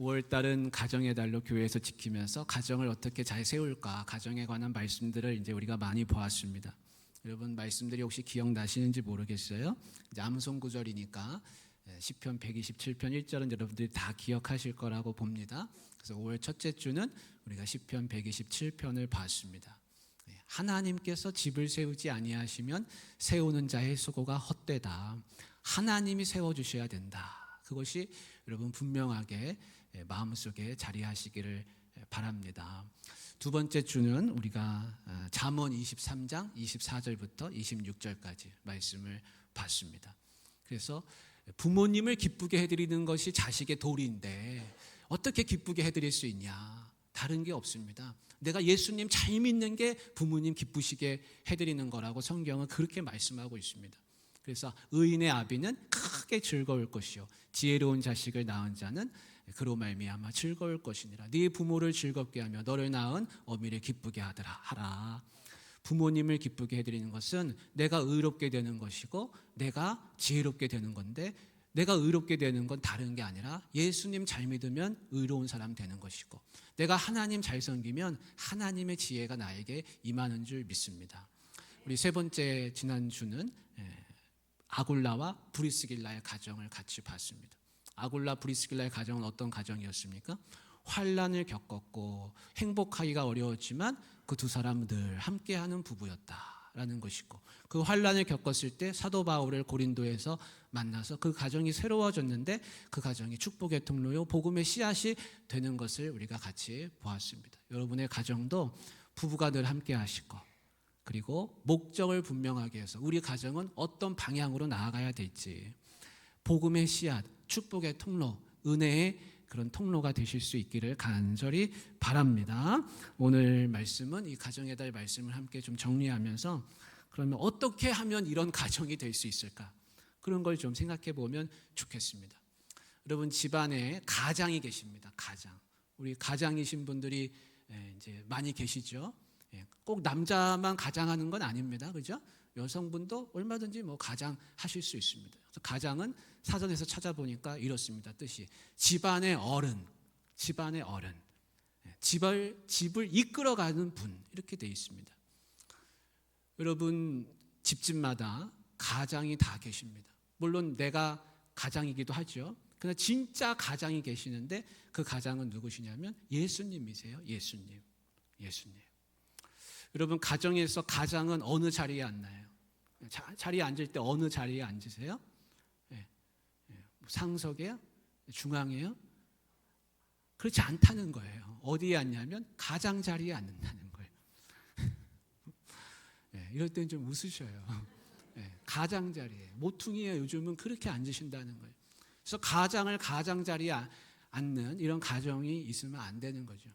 5월달은 가정의 달로 교회에서 지키면서 가정을 어떻게 잘 세울까, 가정에 관한 말씀들을 이제 우리가 많이 보았습니다. 여러분 말씀들이 혹시 기억나시는지 모르겠어요. 이제 암송 구절이니까 시편 127편 1절은 여러분들이 다 기억하실 거라고 봅니다. 그래서 5월 첫째 주는 우리가 시편 127편을 봤습니다. 하나님께서 집을 세우지 아니하시면 세우는 자의 수고가 헛되다. 하나님이 세워주셔야 된다. 그것이 여러분 분명하게 마음속에 자리하시기를 바랍니다. 두 번째 주는 우리가 잠언 23장 24절부터 26절까지 말씀을 봤습니다. 그래서 부모님을 기쁘게 해드리는 것이 자식의 도리인데 어떻게 기쁘게 해드릴 수 있냐? 다른 게 없습니다. 내가 예수님 잘 믿는 게 부모님 기쁘시게 해드리는 거라고 성경은 그렇게 말씀하고 있습니다. 그래서 의인의 아비는 크게 즐거울 것이요 지혜로운 자식을 낳은 자는 그로 말미암아 즐거울 것이니라. 네 부모를 즐겁게 하며 너를 낳은 어미를 기쁘게 하라. 부모님을 기쁘게 해드리는 것은 내가 의롭게 되는 것이고 내가 지혜롭게 되는 건데, 내가 의롭게 되는 건 다른 게 아니라 예수님 잘 믿으면 의로운 사람 되는 것이고, 내가 하나님 잘 섬기면 하나님의 지혜가 나에게 임하는 줄 믿습니다. 우리 세 번째 지난주는 아굴라와 브리스길라의 가정을 같이 봤습니다. 아굴라 브리스길라의 가정은 어떤 가정이었습니까? 환난을 겪었고 행복하기가 어려웠지만 그 두 사람은 늘 함께하는 부부였다라는 것이고, 그 환난을 겪었을 때 사도 바울을 고린도에서 만나서 그 가정이 새로워졌는데 그 가정이 축복의 통로요 복음의 씨앗이 되는 것을 우리가 같이 보았습니다. 여러분의 가정도 부부가 늘 함께하시고, 그리고 목적을 분명하게 해서 우리 가정은 어떤 방향으로 나아가야 될지, 복음의 씨앗, 축복의 통로, 은혜의 그런 통로가 되실 수 있기를 간절히 바랍니다. 오늘 말씀은 이 가정의 달 말씀을 함께 좀 정리하면서, 그러면 어떻게 하면 이런 가정이 될 수 있을까? 그런 걸 좀 생각해 보면 좋겠습니다. 여러분 집안에 가장이 계십니다. 가장. 우리 가장이신 분들이 이제 많이 계시죠. 꼭 남자만 가장하는 건 아닙니다. 그죠? 여성분도 얼마든지 뭐 가장 하실 수 있습니다. 그래서 가장은 사전에서 찾아보니까 이렇습니다. 뜻이 집안의 어른, 집안의 어른, 집을 이끌어가는 분, 이렇게 되어 있습니다. 여러분 집집마다 가장이 다 계십니다. 물론 내가 가장이기도 하죠. 그러나 진짜 가장이 계시는데 그 가장은 누구시냐면 예수님이세요. 예수님. 여러분 가정에서 가장은 어느 자리에 앉나요? 자리에 앉을 때 어느 자리에 앉으세요? 상석이에요? 중앙이에요? 그렇지 않다는 거예요. 어디에 앉냐면 가장 자리에 앉는다는 거예요. 이럴 땐 좀 웃으셔요. 가장 자리에, 모퉁이에 요즘은 그렇게 앉으신다는 거예요. 그래서 가장을 가장 자리에 앉는 이런 가정이 있으면 안 되는 거죠.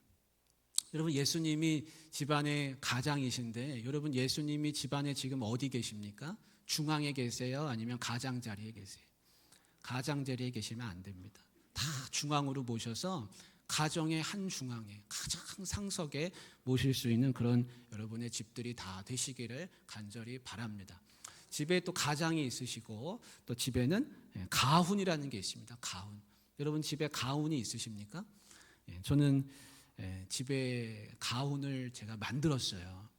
여러분 예수님이 집안의 가장이신데, 여러분 예수님이 집안에 지금 어디 계십니까? 중앙에 계세요? 아니면 가장 자리에 계세요? 가장 자리에 계시면 안 됩니다. 다 중앙으로 모셔서 가정의 한 중앙에, 가장 상석에 모실 수 있는 그런 여러분의 집들이 다 되시기를 간절히 바랍니다. 집에 또 가장이 있으시고 또 집에는 가훈이라는 게 있습니다. 가훈. 여러분 집에 가훈이 있으십니까? 저는 집에 가훈을 제가 만들었어요.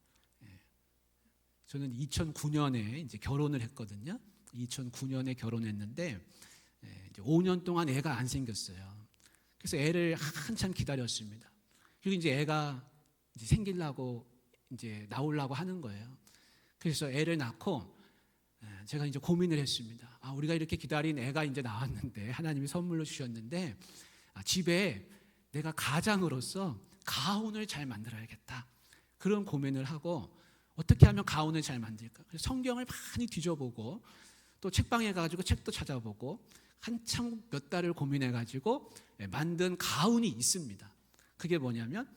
저는 2009년에 이제 결혼을 했거든요. 2009년에 결혼했는데 이제 5년 동안 애가 안 생겼어요. 그래서 애를 한참 기다렸습니다. 그리고 이제 애가 이제 생기려고 이제 나오려고 하는 거예요. 그래서 애를 낳고 제가 이제 고민을 했습니다. 우리가 이렇게 기다린 애가 이제 나왔는데, 하나님이 선물로 주셨는데, 집에 내가 가장으로서 가훈을 잘 만들어야겠다. 그런 고민을 하고 어떻게 하면 가훈을 잘 만들까? 그래서 성경을 많이 뒤져보고 또 책방에 가가지고 책도 찾아보고 한참 몇 달을 고민해가지고 만든 가훈이 있습니다. 그게 뭐냐면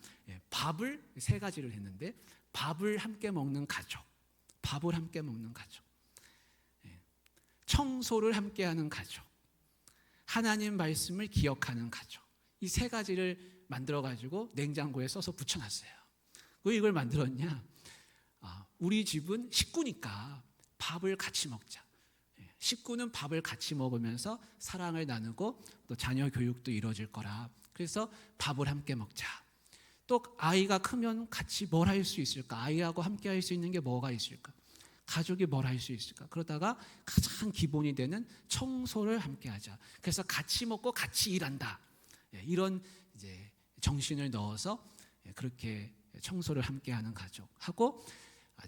밥을 세 가지를 했는데, 밥을 함께 먹는 가족, 밥을 함께 먹는 가족, 청소를 함께하는 가족, 하나님 말씀을 기억하는 가족, 이 세 가지를 만들어가지고 냉장고에 써서 붙여놨어요. 왜 이걸 만들었냐? 우리 집은 식구니까 밥을 같이 먹자. 식구는 밥을 같이 먹으면서 사랑을 나누고 또 자녀 교육도 이루어질 거라. 그래서 밥을 함께 먹자. 또 아이가 크면 같이 뭘 할 수 있을까? 아이하고 함께 할 수 있는 게 뭐가 있을까? 가족이 뭘 할 수 있을까? 그러다가 가장 기본이 되는 청소를 함께 하자. 그래서 같이 먹고 같이 일한다. 이런 이제 정신을 넣어서 그렇게 청소를 함께 하는 가족하고,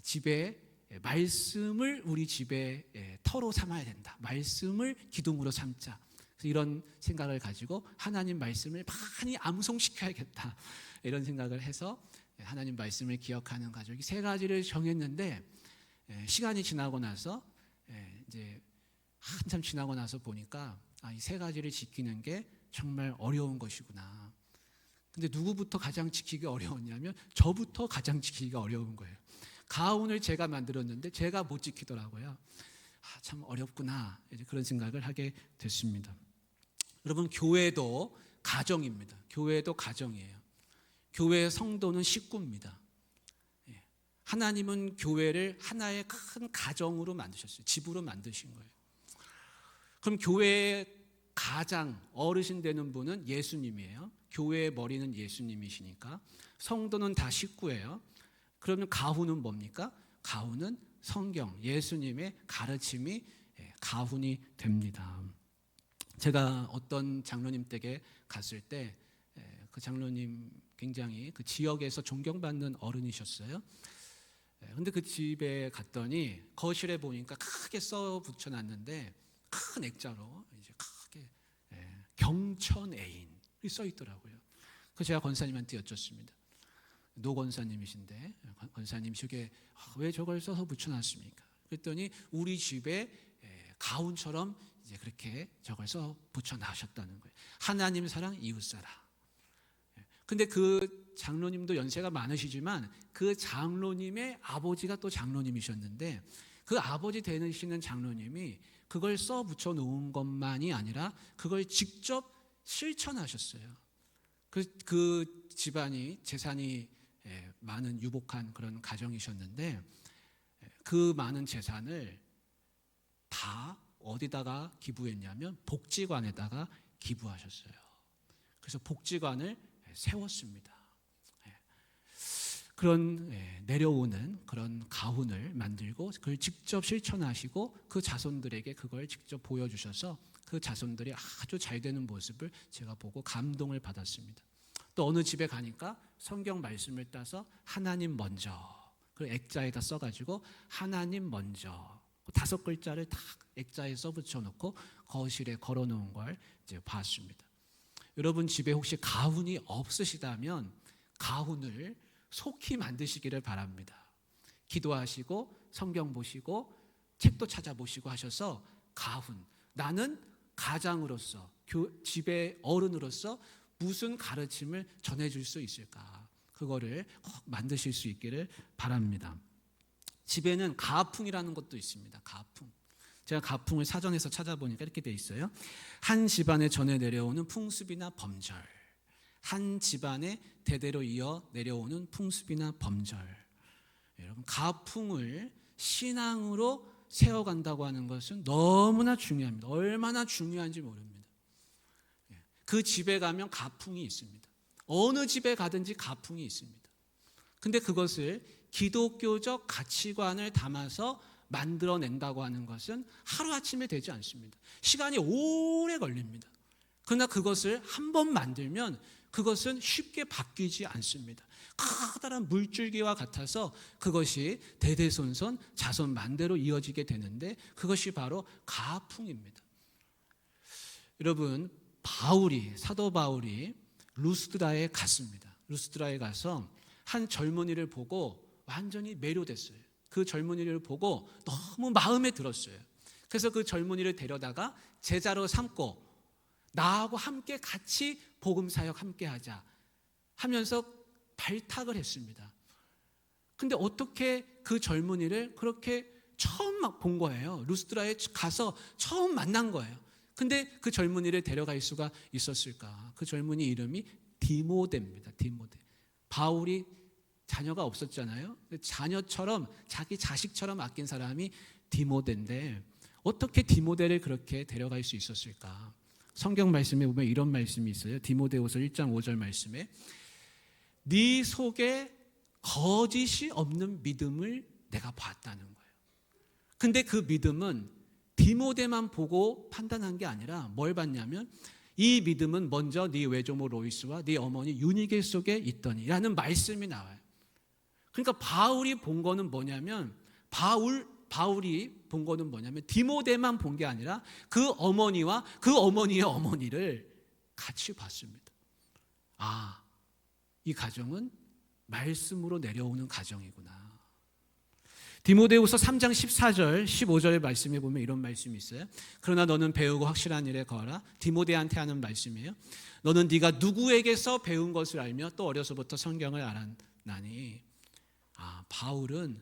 집에 말씀을 우리 집에 터로 삼아야 된다. 말씀을 기둥으로 삼자. 이런 생각을 가지고 하나님 말씀을 많이 암송시켜야겠다. 이런 생각을 해서 하나님 말씀을 기억하는 가족이 세 가지를 정했는데, 시간이 지나고 나서 이제 한참 지나고 나서 보니까 이 세 가지를 지키는 게 정말 어려운 것이구나. 근데 누구부터 가장 지키기 어려웠냐면 저부터 가장 지키기가 어려운 거예요. 가훈을 제가 만들었는데 제가 못 지키더라고요. 참 어렵구나. 이제 그런 생각을 하게 됐습니다. 여러분, 교회도 가정입니다. 교회도 가정이에요. 교회의 성도는 식구입니다. 하나님은 교회를 하나의 큰 가정으로 만드셨어요. 집으로 만드신 거예요. 그럼 교회의 가장 어르신 되는 분은 예수님이에요. 교회의 머리는 예수님이시니까 성도는 다 식구예요. 그러면 가훈은 뭡니까? 가훈은 성경, 예수님의 가르침이 가훈이 됩니다. 제가 어떤 장로님 댁에 갔을 때 그 장로님 굉장히 그 지역에서 존경받는 어른이셨어요. 근데 그 집에 갔더니 거실에 보니까 크게 써 붙여놨는데 큰 액자로 이제 크게 경천 애인이 써 있더라고요. 그래서 제가 권사님한테 여쭙습니다. 노 권사님이신데, 권사님 저게 왜 저걸 써서 붙여놨습니까? 그랬더니 우리 집에 가훈처럼 이제 그렇게 저걸 써 붙여놔셨다는 거예요. 하나님 사랑, 이웃 사랑. 근데 그 장로님도 연세가 많으시지만 그 장로님의 아버지가 또 장로님이셨는데, 그 아버지 되시는 장로님이 그걸 써 붙여 놓은 것만이 아니라 그걸 직접 실천하셨어요. 그 집안이 재산이 많은 유복한 그런 가정이셨는데, 그 많은 재산을 다 어디다가 기부했냐면 복지관에다가 기부하셨어요. 그래서 복지관을 세웠습니다. 그런 내려오는 그런 가훈을 만들고 그걸 직접 실천하시고 그 자손들에게 그걸 직접 보여주셔서 그 자손들이 아주 잘 되는 모습을 제가 보고 감동을 받았습니다. 또 어느 집에 가니까 성경 말씀을 따서 하나님 먼저, 그 액자에다 써가지고 하나님 먼저 5글자를 다 액자에 써붙여 놓고 거실에 걸어놓은 걸 이제 봤습니다. 여러분 집에 혹시 가훈이 없으시다면 가훈을 속히 만드시기를 바랍니다. 기도하시고 성경 보시고 책도 찾아보시고 하셔서 가훈, 나는 가장으로서 집의 어른으로서 무슨 가르침을 전해줄 수 있을까? 그거를 꼭 만드실 수 있기를 바랍니다. 집에는 가풍이라는 것도 있습니다. 가풍. 제가 가풍을 사전에서 찾아보니까 이렇게 돼 있어요. 한 집안에 전해 내려오는 풍습이나 범절. 한 집안에 대대로 이어 내려오는 풍습이나 범절. 여러분, 가풍을 신앙으로 세워간다고 하는 것은 너무나 중요합니다. 얼마나 중요한지 모릅니다. 그 집에 가면 가풍이 있습니다. 어느 집에 가든지 가풍이 있습니다. 근데 그것을 기독교적 가치관을 담아서 만들어낸다고 하는 것은 하루아침에 되지 않습니다. 시간이 오래 걸립니다. 그러나 그것을 한 번 만들면 그것은 쉽게 바뀌지 않습니다. 커다란 물줄기와 같아서 그것이 대대손손 자손 만대로 이어지게 되는데 그것이 바로 가풍입니다. 여러분, 사도 바울이 루스드라에 갔습니다. 루스드라에 가서 한 젊은이를 보고 완전히 매료됐어요. 그 젊은이를 보고 너무 마음에 들었어요. 그래서 그 젊은이를 데려다가 제자로 삼고 나하고 함께 같이 복음 사역 함께 하자 하면서 발탁을 했습니다. 근데 어떻게 그 젊은이를 그렇게 처음 본 거예요. 루스드라에 가서 처음 만난 거예요. 근데 그 젊은이를 데려갈 수가 있었을까? 그 젊은이 이름이 디모데입니다. 디모데. 바울이 자녀가 없었잖아요. 자녀처럼 자기 자식처럼 아낀 사람이 디모데인데 어떻게 디모데를 그렇게 데려갈 수 있었을까? 성경 말씀에 보면 이런 말씀이 있어요. 디모데후서 1장 5절 말씀에 네 속에 거짓이 없는 믿음을 내가 봤다는 거예요. 근데 그 믿음은 디모데만 보고 판단한 게 아니라 뭘 봤냐면 이 믿음은 먼저 네 외조모 로이스와 네 어머니 유니게 속에 있더니 라는 말씀이 나와요. 그러니까 바울이 본 거는 뭐냐면 디모데만 본 게 아니라 그 어머니와 그 어머니의 어머니를 같이 봤습니다. 아, 이 가정은 말씀으로 내려오는 가정이구나. 디모데후서 3장 14절 15절의 말씀에 보면 이런 말씀이 있어요. 그러나 너는 배우고 확실한 일에 거하라. 디모데한테 하는 말씀이에요. 너는 네가 누구에게서 배운 것을 알며 또 어려서부터 성경을 알았나니. 바울은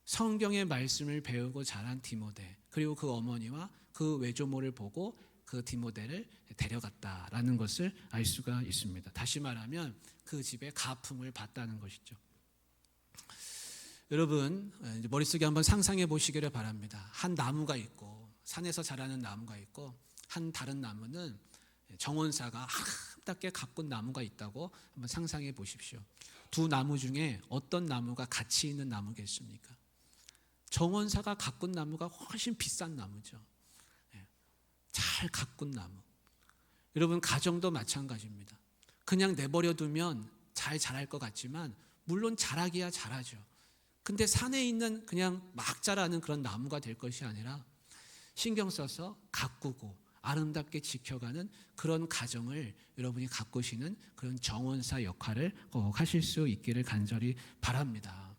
성경의 말씀을 배우고 자란 디모데, 그리고 그 어머니와 그 외조모를 보고 그 디모데를 데려갔다라는 것을 알 수가 있습니다. 다시 말하면 그 집에 가품을 받다는 것이죠. 여러분, 머릿속에 한번 상상해 보시기를 바랍니다. 한 나무가 있고, 산에서 자라는 나무가 있고, 한 다른 나무는 정원사가 아름답게 가꾼 나무가 있다고 한번 상상해 보십시오. 두 나무 중에 어떤 나무가 가치 있는 나무겠습니까? 정원사가 가꾼 나무가 훨씬 비싼 나무죠. 잘 가꾼 나무. 여러분, 가정도 마찬가지입니다. 그냥 내버려 두면 잘 자랄 것 같지만 물론 자라기야 잘하죠. 근데 산에 있는 그냥 막 자라는 그런 나무가 될 것이 아니라 신경 써서 가꾸고 아름답게 지켜가는 그런 가정을 여러분이 가꾸시는 그런 정원사 역할을 꼭 하실 수 있기를 간절히 바랍니다.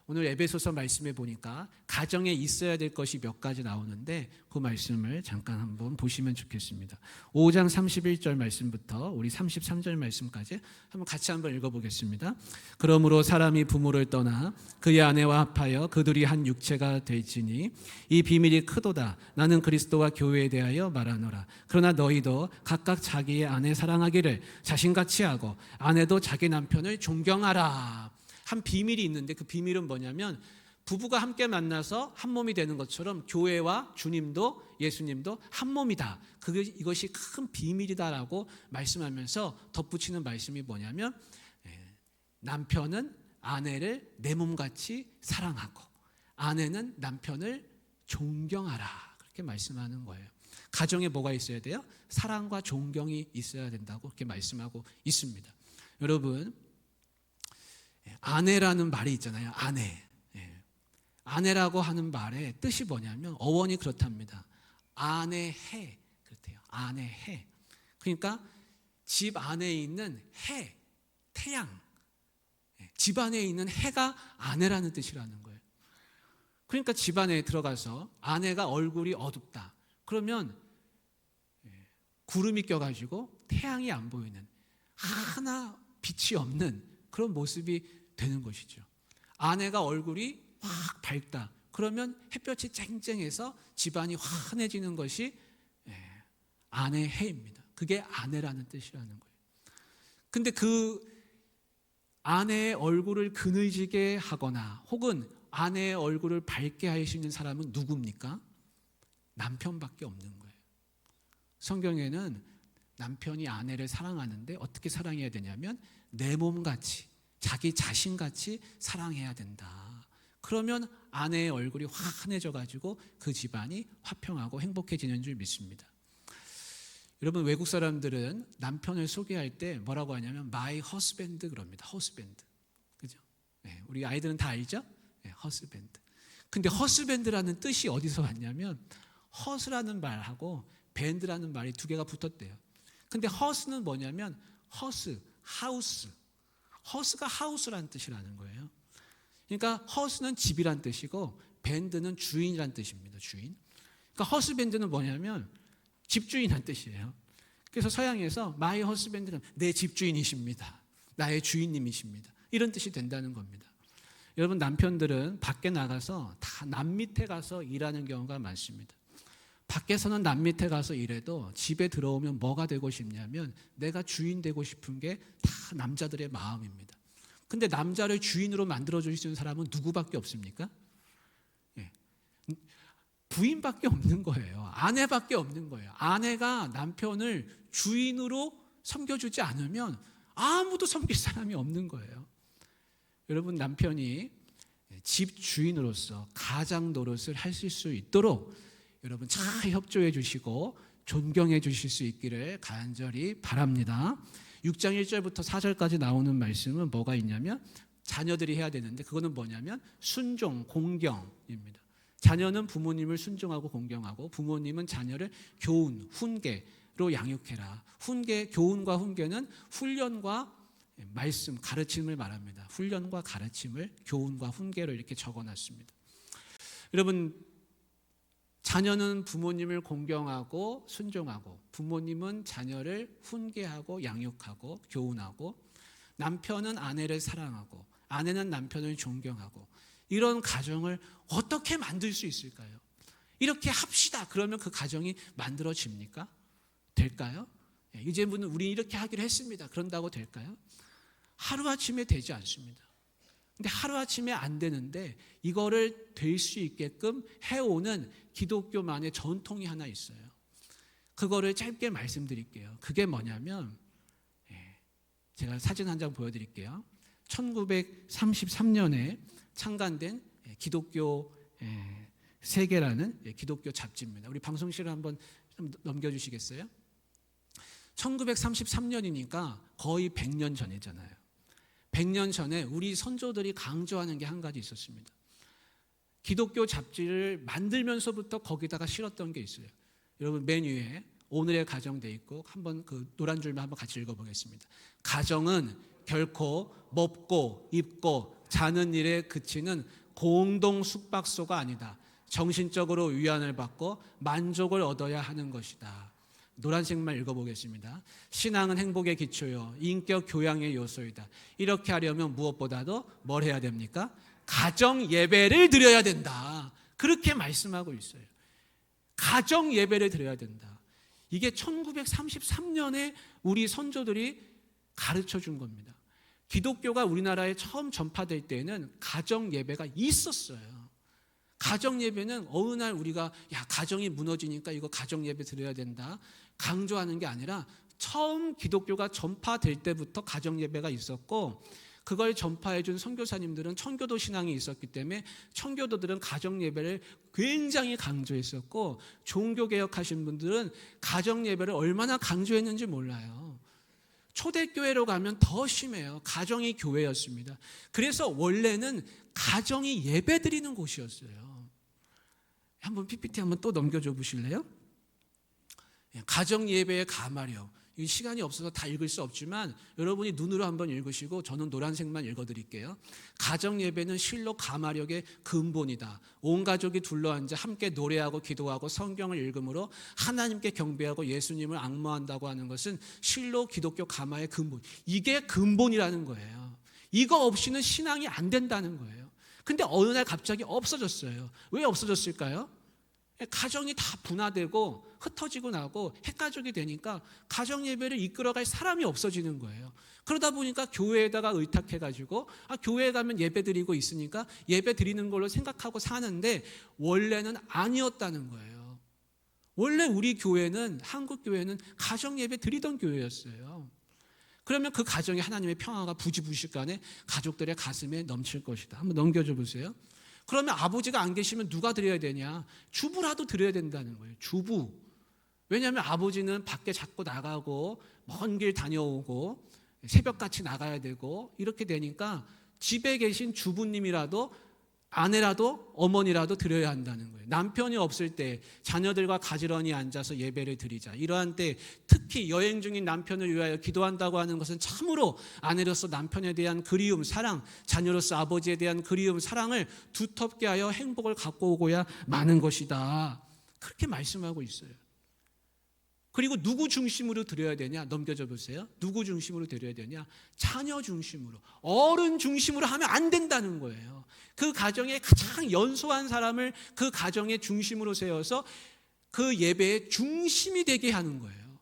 오늘 에베소서 말씀에 보니까 가정에 있어야 될 것이 몇 가지 나오는데 그 말씀을 잠깐 한번 보시면 좋겠습니다. 5장 31절 말씀부터 우리 33절 말씀까지 한번 같이 한번 읽어보겠습니다. 그러므로 사람이 부모를 떠나 그의 아내와 합하여 그들이 한 육체가 될지니 이 비밀이 크도다. 나는 그리스도와 교회에 대하여 말하노라. 그러나 너희도 각각 자기의 아내 사랑하기를 자신같이 하고 아내도 자기 남편을 존경하라. 한 비밀이 있는데 그 비밀은 뭐냐면 부부가 함께 만나서 한 몸이 되는 것처럼 교회와 주님도 예수님도 한 몸이다. 이것이 큰 비밀이다라고 말씀하면서 덧붙이는 말씀이 뭐냐면 남편은 아내를 내 몸같이 사랑하고 아내는 남편을 존경하라. 그렇게 말씀하는 거예요. 가정에 뭐가 있어야 돼요? 사랑과 존경이 있어야 된다고 그렇게 말씀하고 있습니다. 여러분, 아내라는 말이 있잖아요. 아내. 아내라고 하는 말의 뜻이 뭐냐면 어원이 그렇답니다. 아내해. 그렇대요. 아내해. 그러니까 집 안에 있는 해, 태양. 집 안에 있는 해가 아내라는 뜻이라는 거예요. 그러니까 집 안에 들어가서 아내가 얼굴이 어둡다. 그러면 구름이 껴가지고 태양이 안 보이는 하나 빛이 없는 그런 모습이 되는 것이죠. 아내가 얼굴이 확 밝다. 그러면 햇볕이 쨍쨍해서 집안이 환해지는 것이 아내의 해입니다. 그게 아내라는 뜻이라는 거예요. 근데 그 아내의 얼굴을 그늘지게 하거나 혹은 아내의 얼굴을 밝게 할 수 있는 사람은 누굽니까? 남편밖에 없는 거예요. 성경에는 남편이 아내를 사랑하는데 어떻게 사랑해야 되냐면 내 몸같이 자기 자신같이 사랑해야 된다. 그러면 아내의 얼굴이 환해져 가지고 그 집안이 화평하고 행복해지는 줄 믿습니다. 여러분, 외국 사람들은 남편을 소개할 때 뭐라고 하냐면 my husband 그럽니다. husband. 그죠? 우리 아이들은 다 알죠? husband. 근데 husband라는 뜻이 어디서 왔냐면 hus라는 말하고 band라는 말이 두 개가 붙었대요. 근데 hus는 뭐냐면 house, house. house가 house라는 뜻이라는 거예요. 그러니까 house는 집이란 뜻이고 band는 주인이란 뜻입니다. 주인. 그러니까 husband는 뭐냐면 집주인이란 뜻이에요. 그래서 서양에서 my husband는 내 집주인이십니다. 나의 주인님이십니다. 이런 뜻이 된다는 겁니다. 여러분, 남편들은 밖에 나가서 다 남 밑에 가서 일하는 경우가 많습니다. 밖에서는 남 밑에 가서 일해도 집에 들어오면 뭐가 되고 싶냐면 내가 주인 되고 싶은 게 다 남자들의 마음입니다. 근데 남자를 주인으로 만들어줄 수 있는 사람은 누구밖에 없습니까? 부인밖에 없는 거예요. 아내밖에 없는 거예요. 아내가 남편을 주인으로 섬겨주지 않으면 아무도 섬길 사람이 없는 거예요. 여러분, 남편이 집 주인으로서 가장 노릇을 하실 수 있도록 여러분 잘 협조해 주시고 존경해 주실 수 있기를 간절히 바랍니다. 6장 1절부터 4절까지 나오는 말씀은 뭐가 있냐면 자녀들이 해야 되는데, 그거는 뭐냐면 순종, 공경입니다. 자녀는 부모님을 순종하고 공경하고, 부모님은 자녀를 교훈, 훈계로 양육해라. 교훈과 훈계는 훈련과 말씀, 가르침을 말합니다. 훈련과 가르침을 교훈과 훈계로 이렇게 적어놨습니다. 여러분, 자녀는 부모님을 공경하고 순종하고, 부모님은 자녀를 훈계하고 양육하고 교훈하고, 남편은 아내를 사랑하고, 아내는 남편을 존경하고, 이런 가정을 어떻게 만들 수 있을까요? 이렇게 합시다. 그러면 그 가정이 만들어집니까? 될까요? 이제부터는 우리 이렇게 하기로 했습니다. 그런다고 될까요? 하루아침에 되지 않습니다. 근데 하루아침에 안 되는데 이거를 될 수 있게끔 해오는 기독교만의 전통이 하나 있어요. 그거를 짧게 말씀드릴게요. 그게 뭐냐면, 제가 사진 한 장 보여드릴게요. 1933년에 창간된 기독교 세계라는 기독교 잡지입니다. 우리 방송실을 한번 좀 넘겨주시겠어요? 1933년이니까 거의 100년 전이잖아요. 100년 전에 우리 선조들이 강조하는 게 한 가지 있었습니다. 기독교 잡지를 만들면서부터 거기다가 실었던 게 있어요. 여러분, 맨 위에 오늘의 가정 돼 있고, 한번 그 노란 줄만 한번 같이 읽어보겠습니다. 가정은 결코 먹고 입고 자는 일에 그치는 공동 숙박소가 아니다. 정신적으로 위안을 받고 만족을 얻어야 하는 것이다. 노란색만 읽어보겠습니다. 신앙은 행복의 기초요, 인격 교양의 요소이다. 이렇게 하려면 무엇보다도 뭘 해야 됩니까? 가정 예배를 드려야 된다. 그렇게 말씀하고 있어요. 가정 예배를 드려야 된다. 이게 1933년에 우리 선조들이 가르쳐 준 겁니다. 기독교가 우리나라에 처음 전파될 때에는 가정 예배가 있었어요. 가정 예배는 어느 날 우리가 가정이 무너지니까 이거 가정 예배 드려야 된다 강조하는 게 아니라, 처음 기독교가 전파될 때부터 가정 예배가 있었고, 그걸 전파해 준 선교사님들은 청교도 신앙이 있었기 때문에 청교도들은 가정 예배를 굉장히 강조했었고, 종교개혁하신 분들은 가정 예배를 얼마나 강조했는지 몰라요. 초대교회로 가면 더 심해요. 가정이 교회였습니다. 그래서 원래는 가정이 예배 드리는 곳이었어요. 한번 PPT 한번 또 넘겨줘 보실래요? 가정 예배의 가마력. 이 시간이 없어서 다 읽을 수 없지만 여러분이 눈으로 한번 읽으시고 저는 노란색만 읽어드릴게요. 가정 예배는 실로 가마력의 근본이다. 온 가족이 둘러앉아 함께 노래하고 기도하고 성경을 읽음으로 하나님께 경배하고 예수님을 앙모한다고 하는 것은 실로 기독교 가마의 근본. 이게 근본이라는 거예요. 이거 없이는 신앙이 안 된다는 거예요. 근데 어느 날 갑자기 없어졌어요. 왜 없어졌을까요? 가정이 다 분화되고 흩어지고 나고 핵가족이 되니까 가정 예배를 이끌어갈 사람이 없어지는 거예요. 그러다 보니까 교회에다가 의탁해가지고 교회에 가면 예배 드리고 있으니까 예배 드리는 걸로 생각하고 사는데, 원래는 아니었다는 거예요. 원래 우리 교회는, 한국 교회는 가정 예배 드리던 교회였어요. 그러면 그 가정에 하나님의 평화가 부지부식 간에 가족들의 가슴에 넘칠 것이다. 한번 넘겨줘 보세요. 그러면 아버지가 안 계시면 누가 드려야 되냐? 주부라도 드려야 된다는 거예요. 주부. 왜냐하면 아버지는 밖에 자꾸 나가고 먼 길 다녀오고 새벽같이 나가야 되고 이렇게 되니까 집에 계신 주부님이라도, 아내라도, 어머니라도 드려야 한다는 거예요. 남편이 없을 때 자녀들과 가지런히 앉아서 예배를 드리자. 이러한 때 특히 여행 중인 남편을 위하여 기도한다고 하는 것은 참으로 아내로서 남편에 대한 그리움, 사랑, 자녀로서 아버지에 대한 그리움, 사랑을 두텁게 하여 행복을 갖고 오고야 마는 것이다. 그렇게 말씀하고 있어요. 그리고 누구 중심으로 드려야 되냐? 넘겨줘 보세요. 누구 중심으로 드려야 되냐? 자녀 중심으로, 어른 중심으로 하면 안 된다는 거예요. 그 가정의 가장 연소한 사람을 그 가정의 중심으로 세워서 그 예배의 중심이 되게 하는 거예요.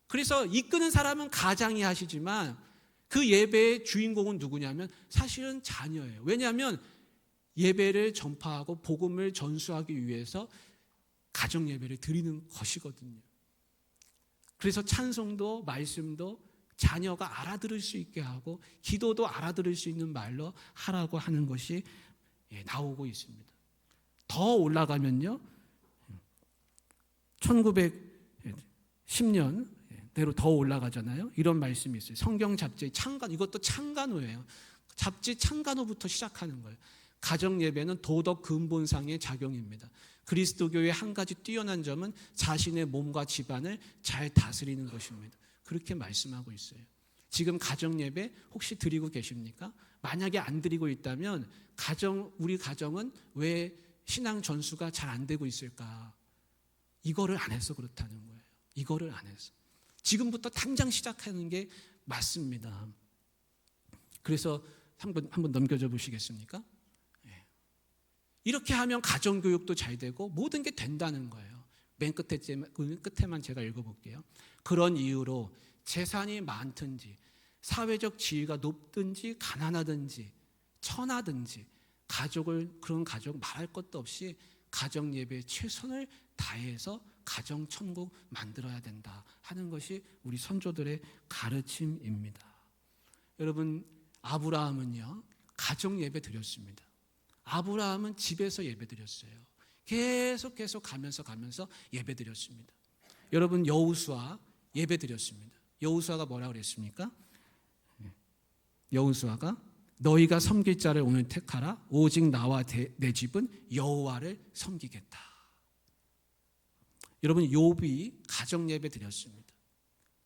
그래서 이끄는 사람은 가장이 하시지만 그 예배의 주인공은 누구냐면 사실은 자녀예요. 왜냐하면 예배를 전파하고 복음을 전수하기 위해서 가정 예배를 드리는 것이거든요. 그래서 찬송도 말씀도 자녀가 알아들을 수 있게 하고 기도도 알아들을 수 있는 말로 하라고 하는 것이 나오고 있습니다. 더 올라가면요, 1910년 대로 더 올라가잖아요. 이런 말씀이 있어요. 성경 잡지 창간, 이것도 창간호예요. 잡지 창간호부터 시작하는 거예요. 가정 예배는 도덕 근본상의 작용입니다. 그리스도교의 한 가지 뛰어난 점은 자신의 몸과 집안을 잘 다스리는 것입니다. 그렇게 말씀하고 있어요. 지금 가정 예배 혹시 드리고 계십니까? 만약에 안 드리고 있다면 우리 가정은 왜 신앙 전수가 잘 안 되고 있을까? 이거를 안 해서 그렇다는 거예요. 이거를 안 해서. 지금부터 당장 시작하는 게 맞습니다. 그래서 한번 넘겨줘 보시겠습니까? 이렇게 하면 가정교육도 잘 되고 모든 게 된다는 거예요. 맨 끝에만 제가 읽어볼게요. 그런 이유로 재산이 많든지 사회적 지위가 높든지 가난하든지 천하든지 그런 가족 말할 것도 없이 가정 예배에 최선을 다해서 가정 천국 만들어야 된다 하는 것이 우리 선조들의 가르침입니다. 여러분, 아브라함은요, 가정 예배 드렸습니다. 아브라함은 집에서 예배 드렸어요. 계속 가면서 예배 드렸습니다. 여러분, 여호수아 예배 드렸습니다. 여호수아가 뭐라 그랬습니까? 여호수아가 너희가 섬길 자를 오늘 택하라. 오직 나와 내 집은 여호와를 섬기겠다. 여러분, 욥이 가정 예배 드렸습니다.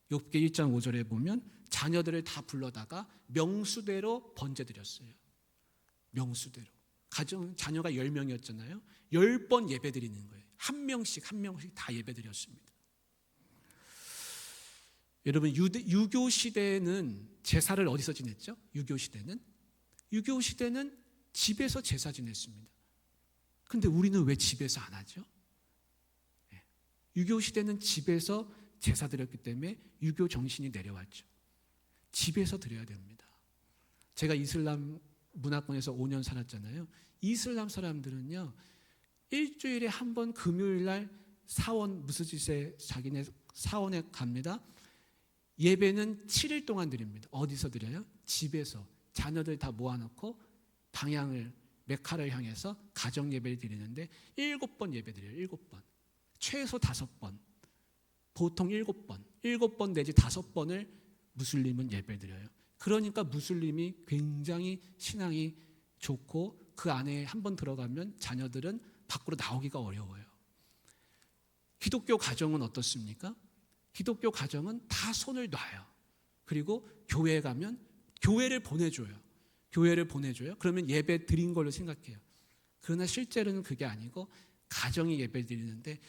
욥기 1장 5절에 보면 자녀들을 다 불러다가 명수대로 번제 드렸어요. 명수대로. 자녀가 10명이었잖아요. 10번 예배 드리는 거예요. 한 명씩 다 예배 드렸습니다. 여러분, 유교 시대에는 제사를 어디서 지냈죠? 유교 시대는 집에서 제사 지냈습니다. 근데 우리는 왜 집에서 안 하죠? 유교 시대는 집에서 제사 드렸기 때문에 유교 정신이 내려왔죠. 집에서 드려야 됩니다. 제가 이슬람 문화권에서 5년 살았잖아요. 이슬람 사람들은요, 일주일에 한 번 금요일 날 사원 무스짓에 자기네 사원에 갑니다. 예배는 7일 동안 드립니다. 어디서 드려요? 집에서 자녀들 다 모아놓고 메카를 향해서 가정 예배를 드리는데 7번 예배 드려요. 7번. 최소 5번. 보통 7번 내지 5번을 무슬림은 예배 드려요. 그러니까 무슬림이 굉장히 신앙이 좋고 그 안에 한번 들어가면 자녀들은 밖으로 나오기가 어려워요. 기독교 가정은 어떻습니까? 기독교 가정은 다 손을 놔요. 그리고 교회에 가면 교회를 보내줘요. 그러면 예배 드린 걸로 생각해요. 그러나 실제로는 그게 아니고 가정이 예배 드리는데,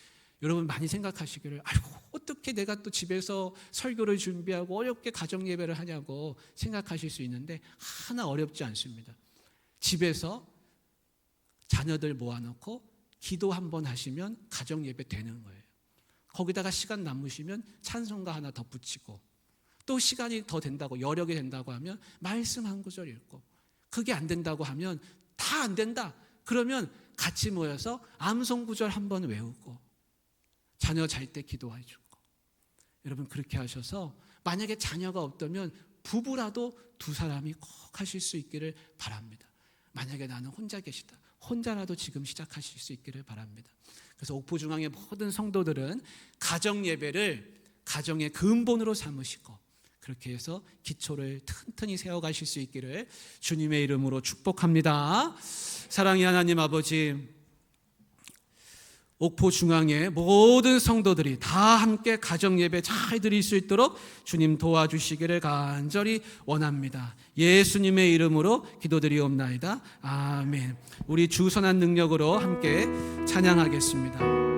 여러분 많이 생각하시기를, 아이고 어떻게 내가 또 집에서 설교를 준비하고 어렵게 가정 예배를 하냐고 생각하실 수 있는데 하나 어렵지 않습니다. 집에서 자녀들 모아놓고 기도 한번 하시면 가정 예배 되는 거예요. 거기다가 시간 남으시면 찬송가 하나 덧붙이고, 또 시간이 더 된다고, 여력이 된다고 하면 말씀 한 구절 읽고, 그게 안 된다고 하면 다 안 된다 그러면 같이 모여서 암송 구절 한번 외우고 자녀 잘 때 기도해주고. 여러분, 그렇게 하셔서 만약에 자녀가 없다면 부부라도 2사람이 꼭 하실 수 있기를 바랍니다. 만약에 나는 혼자 계시다, 혼자라도 지금 시작하실 수 있기를 바랍니다. 그래서 옥포중앙의 모든 성도들은 가정 예배를 가정의 근본으로 삼으시고 그렇게 해서 기초를 튼튼히 세워가실 수 있기를 주님의 이름으로 축복합니다. 사랑의 하나님 아버지, 옥포중앙의 모든 성도들이 다 함께 가정 예배 잘 드릴 수 있도록 주님 도와주시기를 간절히 원합니다. 예수님의 이름으로 기도드리옵나이다. 아멘. 우리 주선한 능력으로 함께 찬양하겠습니다.